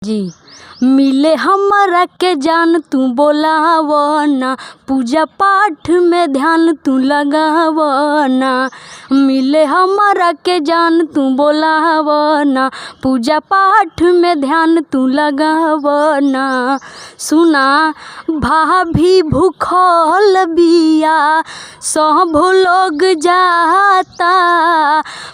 जी। मिले हमरा के जान तू बोलावना, पूजा पाठ में ध्यान तू लगावना। मिले हमरा के जान तू बोलावना, पूजा पाठ में ध्यान तू लगावना। सुना भाभी भूखल बिया सब लोग जाता,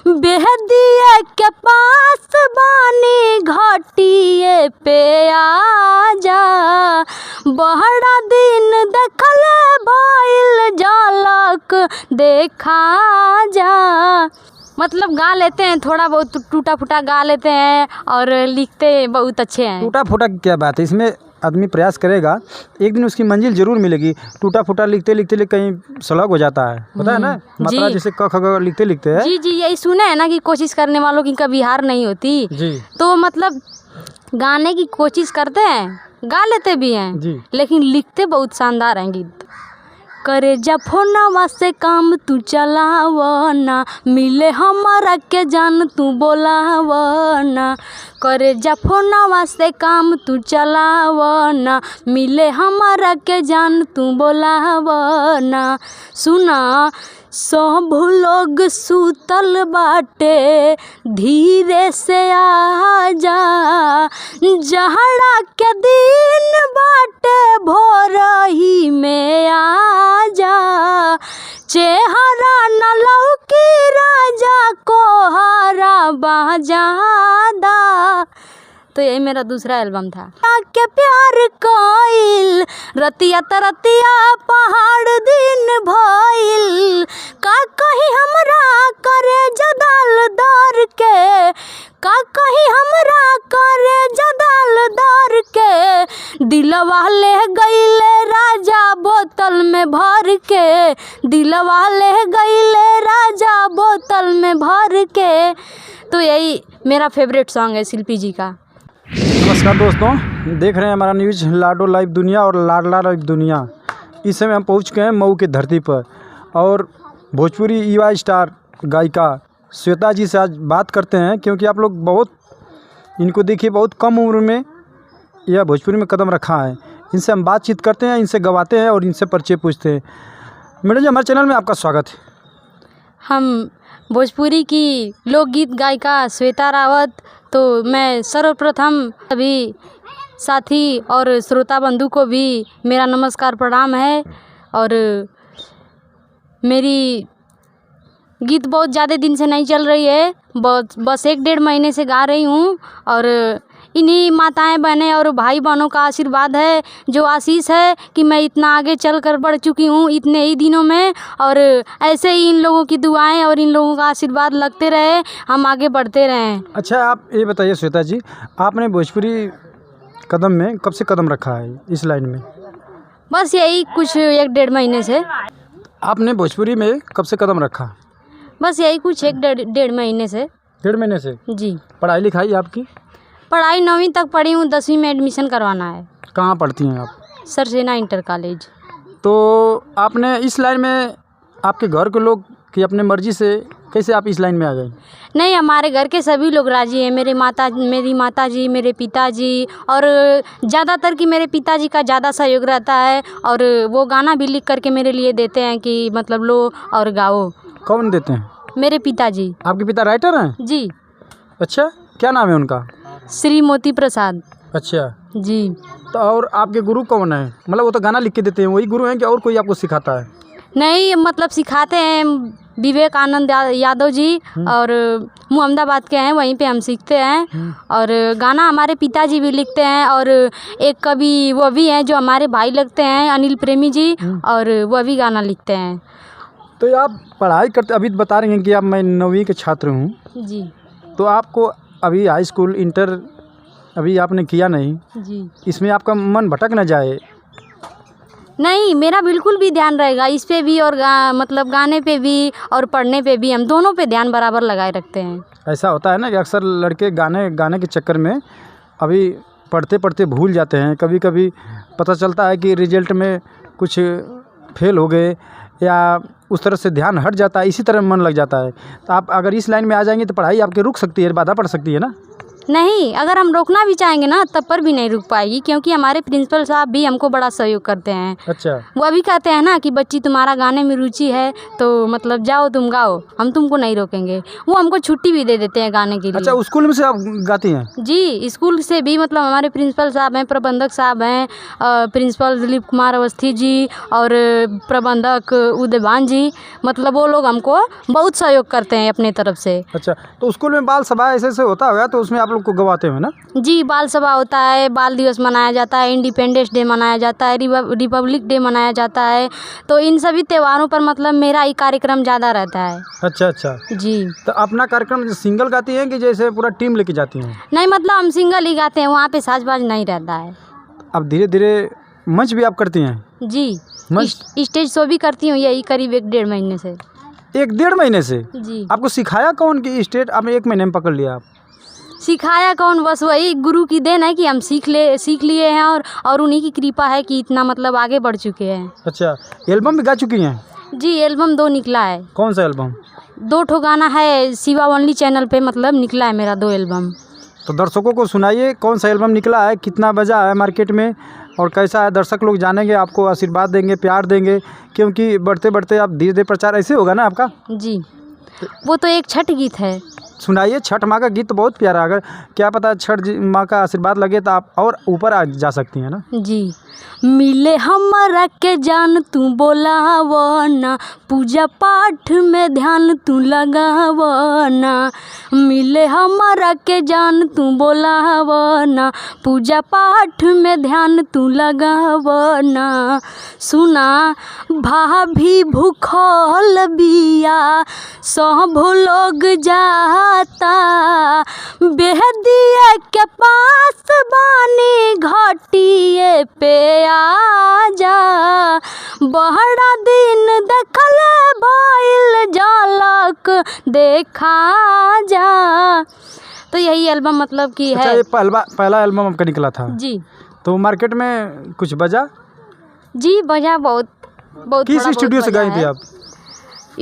बेहदिया के पास बानी घटिए पे आजा। बहरा दिन देखले भइल झलक देखा जा। मतलब गा लेते हैं, थोड़ा बहुत टूटा फूटा गा लेते हैं और लिखते बहुत अच्छे हैं। टूटा फूटा क्या बात है, इसमें आदमी प्रयास करेगा एक दिन उसकी मंजिल जरूर मिलेगी। टूटा फूटा लिखते लिखते कहीं सलग हो जाता है, पता है ना, मात्रा जैसे क ख ग लिखते लिखते हैं। जी जी, यही सुने हैं ना कि कोशिश करने वालों की कभी हार नहीं होती जी। तो मतलब गाने की कोशिश करते हैं, गा लेते भी हैं जी, लेकिन लिखते बहुत शानदार हैं गीत। करे जा फोनवा से काम तू चलावना, मिले हमारा के जान तू बोलावना। करे जा फोनवा से काम तू चलावना, मिले हमारा के जान तू बोलावना। सुना सब लोग सुतल बाटे, धीरे से आजा। जहड़ा के दिन बाटे भोरही में आजा। चेहरा न लौकी राजा को हरा बाजादा। तो यही मेरा दूसरा एल्बम था। के प्यार कोइल रतिया तरतिया पहाड़ दिन भइल, का कहीं हमरा करे जदाल दर के, का कहीं हमरा करे जदाल दर के। दिलवा ले गईले राजा बोतल में भर के, दिलवा ले गईले राजा बोतल में भर के। तो यही मेरा फेवरेट सॉन्ग है शिल्पी जी का। नमस्कार दोस्तों, देख रहे हैं हमारा न्यूज़ लाडो लाइव दुनिया और लाडला लाइव दुनिया। इस समय हम पहुंच गए हैं मऊ की धरती पर और भोजपुरी युवा स्टार गायिका श्वेता जी से आज बात करते हैं, क्योंकि आप लोग बहुत इनको देखिए बहुत कम उम्र में यह भोजपुरी में कदम रखा है। इनसे हम बातचीत करते हैं, इनसे गवाते हैं और इनसे परिचय पूछते हैं। मैडम जी, हमारे चैनल में आपका स्वागत है। हम भोजपुरी की लोकगीत गायिका श्वेता रावत। तो मैं सर्वप्रथम सभी साथी और श्रोता बंधु को भी मेरा नमस्कार प्रणाम है। और मेरी गीत बहुत ज़्यादा दिन से नहीं चल रही है, बस 1-1.5 महीने से गा रही हूँ। और इन्हीं माताएं बहनें और भाई बहनों का आशीर्वाद है, जो आशीष है कि मैं इतना आगे चल कर बढ़ चुकी हूँ इतने ही दिनों में। और ऐसे ही इन लोगों की दुआएं और इन लोगों का आशीर्वाद लगते रहे, हम आगे बढ़ते रहें। अच्छा, आप ये बताइए श्वेता जी, आपने भोजपुरी कदम में कब से कदम रखा है इस लाइन में? बस यही कुछ 1-1.5 महीने से। आपने भोजपुरी में कब से कदम रखा? बस यही कुछ 1-1.5 महीने से। 1.5 महीने से? जी। पढ़ाई लिखाई आपकी? पढ़ाई 9वीं तक पढ़ी हूँ, 10वीं में एडमिशन करवाना है। कहाँ पढ़ती हैं आप? सरसेना इंटर कॉलेज। तो आपने इस लाइन में आपके घर के लोग कि अपने मर्जी से कैसे आप इस लाइन में आ गए? नहीं, हमारे घर के सभी लोग राजी हैं। मेरी माता जी, मेरे पिताजी, और ज़्यादातर कि मेरे पिताजी का ज़्यादा सहयोग रहता है। और वो गाना भी लिख करके मेरे लिए देते हैं कि मतलब लो और गाओ। कौन देते हैं? मेरे पिताजी। आपके पिता राइटर हैं? जी। अच्छा, क्या नाम है उनका? श्री मोती प्रसाद। अच्छा जी। तो और आपके गुरु कौन है? मतलब वो तो गाना लिख के देते हैं, वही गुरु हैं कि और कोई आपको सिखाता है? नहीं, मतलब सिखाते हैं विवेकानंद यादव जी, और मुहम्मदाबाद के हैं, वहीं पे हम सीखते हैं। और गाना हमारे पिताजी भी लिखते हैं। और एक कवि वो भी हैं जो हमारे भाई लगते हैं, अनिल प्रेमी जी, और वह भी गाना लिखते हैं। तो आप पढ़ाई करते, अभी बता रहे हैं कि आप मैं 9वीं के छात्र हूँ जी। तो आपको अभी हाई स्कूल इंटर अभी आपने किया नहीं जी, इसमें आपका मन भटक न जाए? नहीं, मेरा बिल्कुल भी ध्यान रहेगा इस पे भी, और मतलब गाने पे भी और पढ़ने पे भी। हम दोनों पे ध्यान बराबर लगाए रखते हैं। ऐसा होता है ना कि अक्सर लड़के गाने के चक्कर में अभी पढ़ते पढ़ते भूल जाते हैं। कभी कभी पता चलता है कि रिजल्ट में कुछ फेल हो गए या उस तरह से ध्यान हट जाता है, इसी तरह मन लग जाता है। तो आप अगर इस लाइन में आ जाएंगे तो पढ़ाई आपकी रुक सकती है, बाधा पड़ सकती है ना? नहीं, अगर हम रोकना भी चाहेंगे ना तब पर भी नहीं रुक पाएगी, क्योंकि हमारे प्रिंसिपल साहब भी हमको बड़ा सहयोग करते हैं। अच्छा। वो अभी कहते हैं ना कि बच्ची तुम्हारा गाने में रुचि है तो मतलब जाओ तुम गाओ, हम तुमको नहीं रोकेंगे। वो हमको छुट्टी भी दे देते हैं गाने के लिए। अच्छा, स्कूल में से आप गाती हैं? जी, स्कूल से भी मतलब हमारे प्रिंसिपल साहब हैं, प्रबंधक साहब हैं, प्रिंसिपल दिलीप कुमार अवस्थी जी और प्रबंधक उदयभान जी, मतलब वो लोग हमको बहुत सहयोग करते हैं अपने तरफ से। अच्छा, तो स्कूल में बाल सभा ऐसे होता होगा तो उसमें आप लोग को गवाते हो ना? जी, बाल सभा होता है, बाल दिवस मनाया जाता है, इंडिपेंडेंस डे मनाया जाता है, रिपब्लिक डे मनाया जाता है। तो इन सभी त्योहारों पर मतलब मेरा ही कार्यक्रम ज़्यादा रहता है। अच्छा अच्छा। जी। तो अपना कार्यक्रम सिंगल गाती हैं कि जैसे पूरा टीम लेके जाती हैं? नहीं, मतलब हम सिंगल ही गाते हैं, वहाँ पे साजबाज नहीं रहता है। अब धीरे धीरे मंच भी आप करती हैं? जी, मंच स्टेज शो भी करती हूँ यही करीब 1-1.5 महीने से। 1-1.5 महीने से? जी। आपको सिखाया कौन कि स्टेज आपने 1 महीने में पकड़ लिया? आप सिखाया कौन, बस वही गुरु की देन है कि हम सीख लिए हैं और उन्हीं की कृपा है कि इतना मतलब आगे बढ़ चुके हैं। अच्छा, एल्बम भी गा चुकी हैं? जी, एल्बम 2 निकला है। कौन सा एल्बम? 2 ठो गाना है, शिवा ओनली चैनल पे मतलब निकला है मेरा 2 एल्बम। तो दर्शकों को सुनाइए कौन सा एल्बम निकला है, कितना बजा है मार्केट में और कैसा है? दर्शक लोग जानेंगे, आपको आशीर्वाद देंगे, प्यार देंगे, क्योंकि बढ़ते बढ़ते आप धीरे धीरे प्रचार ऐसे होगा ना आपका। जी, वो तो एक छठ गीत है। सुनाइए, छठ माँ का गीत तो बहुत प्यारा, अगर क्या पता छठ माँ का आशीर्वाद लगे तो आप और ऊपर आ जा सकती हैं ना। जी। मिले हमारा के जान तू बोलावना, पूजा पाठ में ध्यान तू लगावना। मिले हमारा के जान तू बोलावना, पूजा पाठ में ध्यान तू लगावना। सुना भाभी भूखल बिया, सब लोग जाता, बेहदिया के पास बानी घटिए पे आजा। बहरा दिन देखल भइल झलक देखा जा। तो यही एल्बम मतलब कि अच्छा, है। ये पहला एल्बम आपका निकला था? जी। तो मार्केट में कुछ बजा? जी, बजा बहुत किस स्टूडियो से गाई थी आप?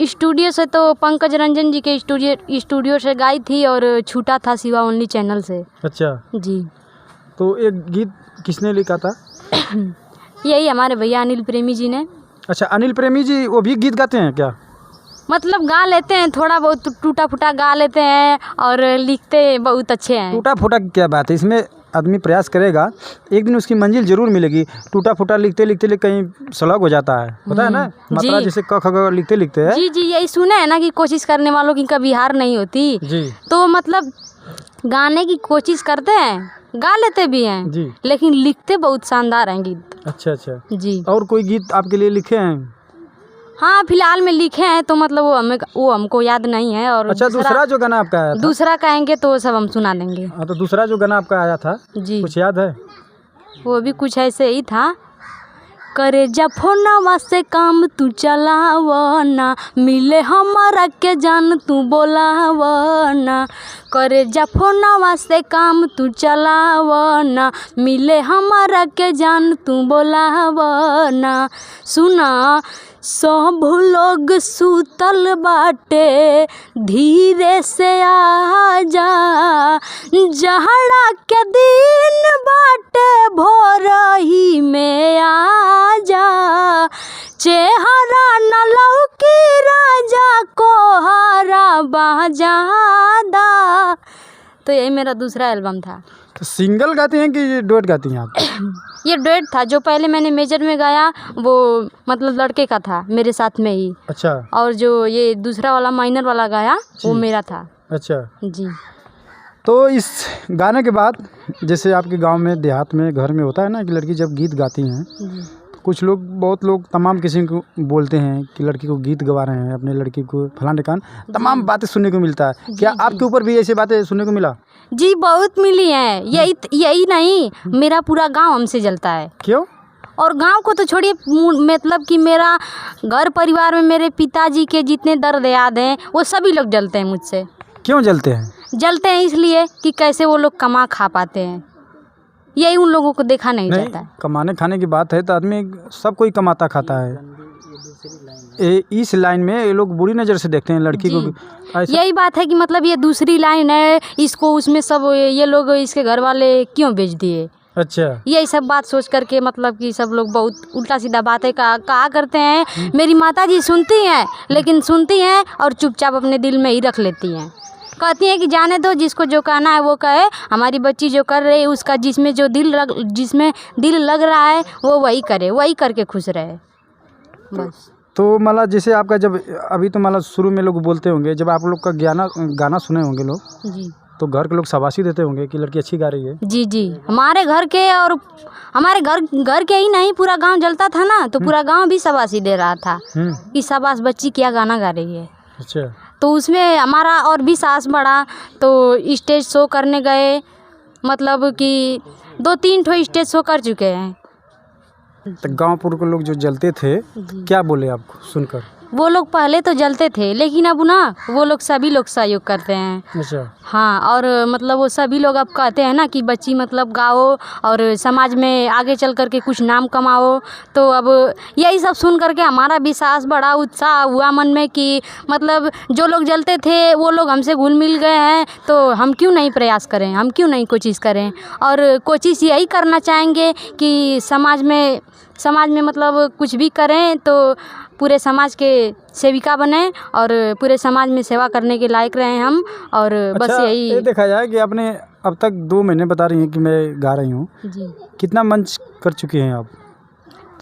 स्टूडियो से तो पंकज रंजन जी के स्टूडियो से गाई थी और छूटा था शिवा ओनली चैनल से। अच्छा जी। तो एक गीत किसने लिखा था? यही हमारे भैया अनिल प्रेमी जी ने। अच्छा, अनिल प्रेमी जी वो भी गीत गाते हैं क्या? मतलब गा लेते हैं, थोड़ा बहुत टूटा फूटा गा लेते हैं और लिखते बहुत अच्छे हैं। टूटा फूटा क्या बात है, इसमें आदमी प्रयास करेगा एक दिन उसकी मंजिल जरूर मिलेगी। टूटा फूटा लिखते लिखते कहीं सलग हो जाता है, पता है ना, मात्रा जैसे क ख ग लिखते लिखते है। जी जी, यही सुने हैं ना कि कोशिश करने वालों की कभी हार नहीं होती। जी। तो मतलब गाने की कोशिश करते हैं, गा लेते भी हैं जी, लेकिन लिखते बहुत शानदार हैं गीत। अच्छा अच्छा। जी। और कोई गीत आपके लिए लिखे हैं? हाँ, फिलहाल में लिखे हैं तो मतलब वो हमको याद नहीं है। और अच्छा, दूसरा जो गाना आपका आया था? दूसरा कहेंगे तो सब हम सुना देंगे। हाँ, तो दूसरा जो गाना आपका आया था जी, कुछ याद है? वो भी कुछ ऐसे ही था। करे जा फोनवा से काम तू चलावना, मिले हमारा के जान तू बोलावना। करे जा फोनवा से काम तू चलावना, मिले हमारा के जान तू बोलावना। सुना सब लोग सुतल बाटे, धीरे से आजा, जहड़ा के दिन बाटे भोरही में आजा। चेहरा न लौकी राजा को हरा बाजादा। तो यही मेरा दूसरा एल्बम था। तो सिंगल गाती हैं कि डुएट गाती हैं आप? ये डुएट था, जो पहले मैंने मेजर में गाया वो मतलब लड़के का था मेरे साथ में ही। अच्छा। और जो ये दूसरा वाला माइनर वाला गाया वो मेरा था। अच्छा जी। तो इस गाने के बाद जैसे आपके गांव में देहात में घर में होता है ना कि लड़की जब गीत गाती हैं तो कुछ लोग बहुत लोग तमाम किसी को बोलते हैं कि लड़की को गीत गवा रहे हैं, अपने लड़की को फलाने कान तमाम बातें सुनने को मिलता है। क्या आपके ऊपर भी ऐसी बातें सुनने को मिला? जी, बहुत मिली हैं। यही नहीं, मेरा पूरा गांव हमसे जलता है। क्यों? और गांव को तो छोड़िए, मतलब कि मेरा घर परिवार में मेरे पिताजी के जितने दर्द याद हैं वो सभी लोग जलते हैं मुझसे। क्यों जलते हैं? जलते हैं इसलिए कि कैसे वो लोग कमा खा पाते हैं, यही उन लोगों को देखा नहीं जाता है। कमाने खाने की बात है तो आदमी सब कोई कमाता खाता है, इस लाइन में ये लोग बुरी नज़र से देखते हैं लड़की को। ऐसा यही बात है कि मतलब ये दूसरी लाइन है, इसको उसमें सब ये लोग इसके घर वाले क्यों बेच दिए। अच्छा, यही सब बात सोच करके मतलब कि सब लोग बहुत उल्टा सीधा बातें कहा करते हैं। मेरी माताजी सुनती हैं, लेकिन सुनती हैं और चुपचाप अपने दिल में ही रख लेती हैं। कहती हैं कि जाने दो, जिसको जो कहना है वो कहे, हमारी बच्ची जो कर रही है उसका जिसमें दिल लग रहा है वो वही करे, वही करके खुश रहे बस। तो मतलब जैसे आपका जब अभी तो मतलब शुरू में लोग बोलते होंगे, जब आप लोग का गाना सुने होंगे लोग जी, तो घर के लोग शाबाशी देते होंगे कि लड़की अच्छी गा रही है। जी जी, हमारे घर के और हमारे घर के ही नहीं, पूरा गांव जलता था ना, तो पूरा गांव भी शाबाशी दे रहा था कि शाबाश बच्ची क्या गाना गा रही है। अच्छा, तो उसमें हमारा और भी साहस बढ़ा, तो स्टेज शो करने गए, मतलब कि 2-3 ठो स्टेज शो कर चुके हैं। तो गाँव पुर के लोग जो जलते थे क्या बोले आपको सुनकर? वो लोग पहले तो जलते थे, लेकिन अब ना वो लोग सभी लोग सहयोग करते हैं। अच्छा, हाँ, और मतलब वो सभी लोग अब कहते हैं ना कि बच्ची मतलब गाओ और समाज में आगे चल कर के कुछ नाम कमाओ। तो अब यही सब सुन करके हमारा विश्वास बढ़ा, उत्साह हुआ मन में कि मतलब जो लोग जलते थे वो लोग हमसे घुल मिल गए हैं, तो हम क्यों नहीं प्रयास करें, हम क्यों नहीं कोशिश करें। और कोशिश यही करना चाहेंगे कि समाज में मतलब कुछ भी करें तो पूरे समाज के सेविका बने और पूरे समाज में सेवा करने के लायक रहे हम। और बस अच्छा, यही ये देखा जाए कि आपने अब तक 2 महीने बता रही हैं कि मैं गा रही हूँ, जी, कितना मंच कर चुकी हैं आप?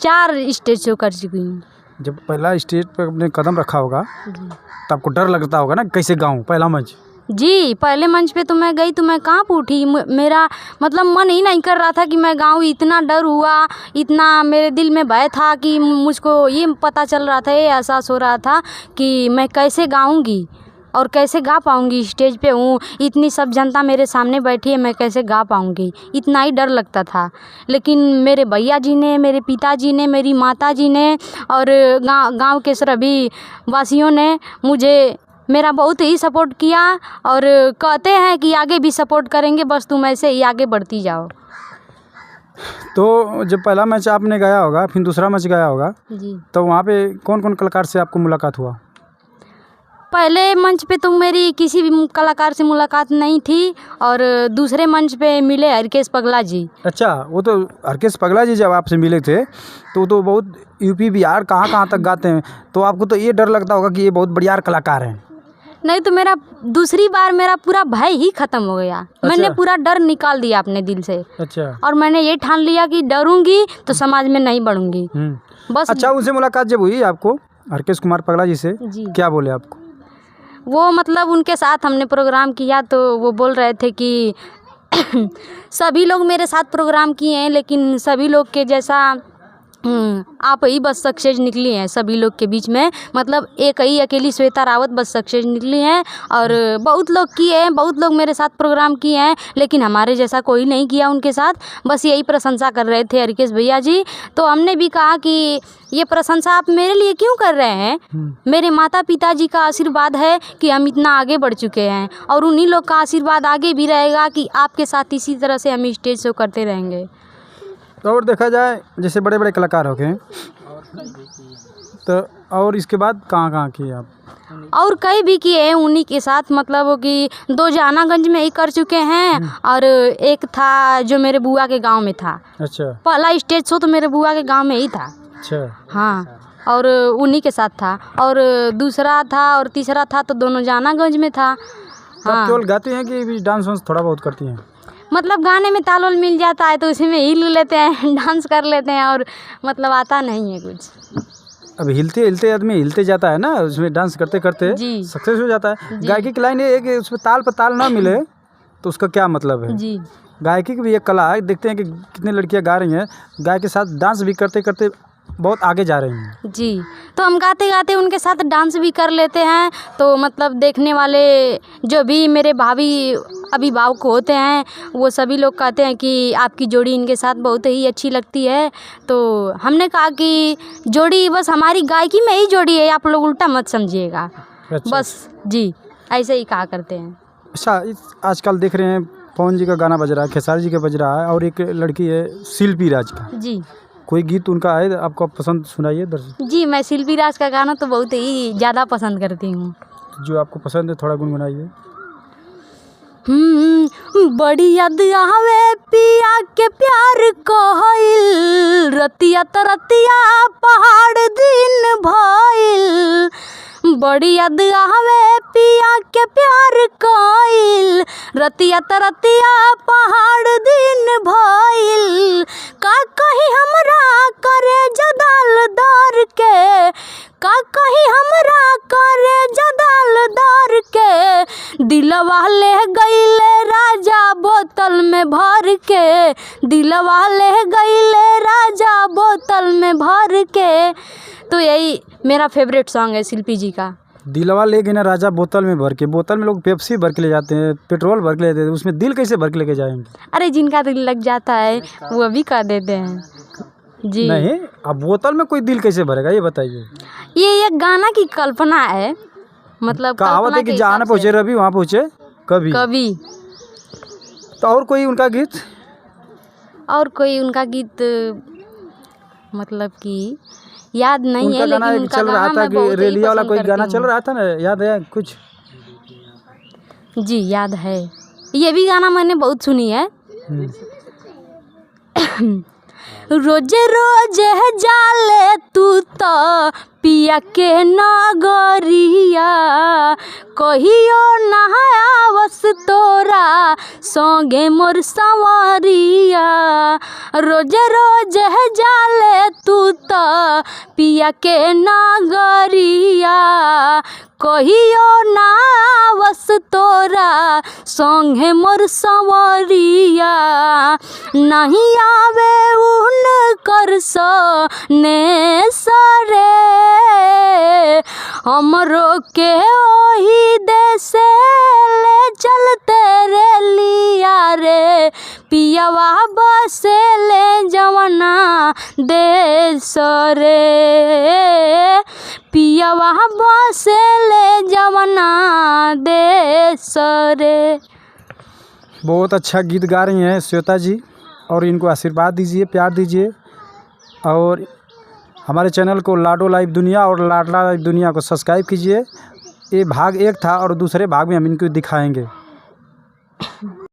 4 स्टेज शो कर चुकी हूँ। जब पहला स्टेज पर आपने कदम रखा होगा जी तो आपको डर लगता होगा ना, कैसे गाऊँ पहला मंच? जी, पहले मंच पे तो मैं गई तो मैं कहाँ पे उठी, मेरा मतलब मन ही नहीं कर रहा था कि मैं गाऊँ। इतना डर हुआ, इतना मेरे दिल में भय था कि मुझको ये पता चल रहा था, ये एहसास हो रहा था कि मैं कैसे गाऊँगी और कैसे गा पाऊँगी। स्टेज पे हूँ, इतनी सब जनता मेरे सामने बैठी है, मैं कैसे गा पाऊँगी, इतना ही डर लगता था। लेकिन मेरे भैया जी ने, मेरे पिताजी ने, मेरी माता जी ने और गाँव के सभी वासियों ने मुझे मेरा बहुत ही सपोर्ट किया और कहते हैं कि आगे भी सपोर्ट करेंगे, बस तुम ऐसे ही आगे बढ़ती जाओ। तो जब पहला मैच आपने गाया होगा, फिर दूसरा मैच गाया होगा, जी, तो वहाँ पे कौन कौन कलाकार से आपको मुलाकात हुआ? पहले मंच पे तो मेरी किसी भी कलाकार से मुलाकात नहीं थी और दूसरे मंच पे मिले हरकेश पगला जी। अच्छा, वो तो हरकेश पगला जी जब आपसे मिले थे तो बहुत यूपी बिहार कहाँ तक गाते हैं, तो आपको तो ये डर लगता होगा कि ये बहुत बढ़िया कलाकार हैं। नहीं तो मेरा दूसरी बार मेरा पूरा भय ही खत्म हो गया। अच्छा। मैंने पूरा डर निकाल दिया अपने दिल से अच्छा, और मैंने ये ठान लिया कि डरूंगी तो समाज में नहीं बढ़ूंगी बस। अच्छा, उनसे मुलाकात जब हुई आपको हरकेश कुमार पगला जी से, जी, क्या बोले आपको? वो मतलब उनके साथ हमने प्रोग्राम किया तो वो बोल रहे थे कि सभी लोग मेरे साथ प्रोग्राम किए हैं, लेकिन सभी लोग के जैसा आप ही बस सक्सेस निकली हैं सभी लोग के बीच में। मतलब एक ही अकेली श्वेता रावत बस सक्सेस निकली हैं और बहुत लोग किए हैं, बहुत लोग मेरे साथ प्रोग्राम किए हैं, लेकिन हमारे जैसा कोई नहीं किया उनके साथ। बस यही प्रशंसा कर रहे थे हरकेश भैया जी। तो हमने भी कहा कि ये प्रशंसा आप मेरे लिए क्यों कर रहे हैं? मेरे माता पिताजी का आशीर्वाद है कि हम इतना आगे बढ़ चुके हैं और उन्हीं लोग का आशीर्वाद आगे भी रहेगा कि आपके साथ इसी तरह से हम स्टेज शो करते रहेंगे। तो और देखा जाए जैसे बड़े बड़े कलाकार हो गए, तो और इसके बाद कहाँ किए आप? और कई भी किए हैं उन्हीं के साथ, मतलब कि 2 जहानागंज में ही कर चुके हैं और एक था जो मेरे बुआ के गांव में था। अच्छा, पहला स्टेज शो तो मेरे बुआ के गांव में ही था। अच्छा, हाँ, और उन्हीं के साथ था और दूसरा था और तीसरा था तो दोनों जहानागंज में था। तो आप केवल गाती हैं कि भी डांस वांस थोड़ा बहुत करती हैं? मतलब गाने में ताल वाल मिल जाता है तो उसी में हिल लेते हैं, डांस कर लेते हैं और मतलब आता नहीं है कुछ। अब हिलते हिलते आदमी हिलते जाता है ना, उसमें डांस करते करते जी, सक्सेस हो जाता है। जी। गायकी की लाइन ये है कि उसमें ताल पर ताल ना मिले तो उसका क्या मतलब है? जी, गायकी की भी एक कला है। देखते हैं कि कितनी लड़कियां गा रही हैं, गाय के साथ डांस भी करते करते बहुत आगे जा रही हैं। जी, तो हम गाते गाते उनके साथ डांस भी कर लेते हैं। तो मतलब देखने वाले जो भी मेरे भाभी अभिभावक होते हैं वो सभी लोग कहते हैं कि आपकी जोड़ी इनके साथ बहुत ही अच्छी लगती है। तो हमने कहा कि जोड़ी बस हमारी गायकी में ही जोड़ी है, आप लोग उल्टा मत समझिएगा। अच्छा, बस जी, ऐसे ही कहा करते हैं। अच्छा, आजकल देख रहे हैं पवन जी का गाना बज रहा है, खेसारी जी का बज रहा है और एक लड़की है शिल्पी राज का, जी, कोई गीत उनका है आपको पसंद, सुनाइए दर्शक। जी, मैं शिल्पी राज का गाना तो बहुत ही ज़्यादा पसंद करती हूँ। जो आपको पसंद है थोड़ा गुनगुनाइए। बड़ी याद आवे पिया के प्यार कहल, रतिया तरतिया पहाड़ दिन भइल। बड़ी याद आवे पिया के प्यार कहल, रतिया तरतिया पहाड़ दिन भइल। का कहीं हमरा करे जदाल दर के, का कहीं हमरा करे जदाल दर के। दिलवा ले गईले राजा बोतल में भर के, दिलवा ले गईले राजा बोतल में भर के। तो यही मेरा फेवरेट सॉन्ग है शिल्पी जी का। दिलवा ले गए ना राजा बोतल में भर के। बोतल में लोग पेप्सी भर के ले जाते हैं, पेट्रोल भर के ले जाते हैं, उसमें दिल कैसे भर के लेके जाएंगे? अरे जिनका दिल लग जाता है वो भी कर देते हैं जी। नहीं, अब बोतल में कोई दिल कैसे भरेगा ये बताइए। ये एक गाना की कल्पना है, मतलब कहावत है कि जहाँ ना पहुँचे रवि वहाँ पहुँचे कभी कभी। तो और कोई उनका गीत? और कोई उनका गीत मतलब कि याद नहीं है, लेकिन उनका चल रहा था कि रेलिया वाला कोई गाना चल रहा था ना, याद है कुछ? जी याद है, ये भी गाना मैंने बहुत सुनी है। रोजे रोजे जाले तू तो पिया के नगरिया, कहियो नहावस तोरा संगे मोर संवरिया। रोजे रोजे जाले तू तो पिया के नगरिया, कहियो नहावस तोरा संगे मोर संवरिया। नहीं आवे उन कर सने सरे, हमरो के ओही देसे ले चलते रे लिया रे। पियावा बसे ले जवना देश रे, पियावा बसे ले जवना देश रे। बहुत अच्छा गीत गा रही हैं श्वेता जी, और इनको आशीर्वाद दीजिए, प्यार दीजिए। और हमारे चैनल को लाडो लाइव दुनिया और लाडला लाइव दुनिया को सब्सक्राइब कीजिए। ये भाग 1 था और दूसरे भाग में हम इनको दिखाएंगे।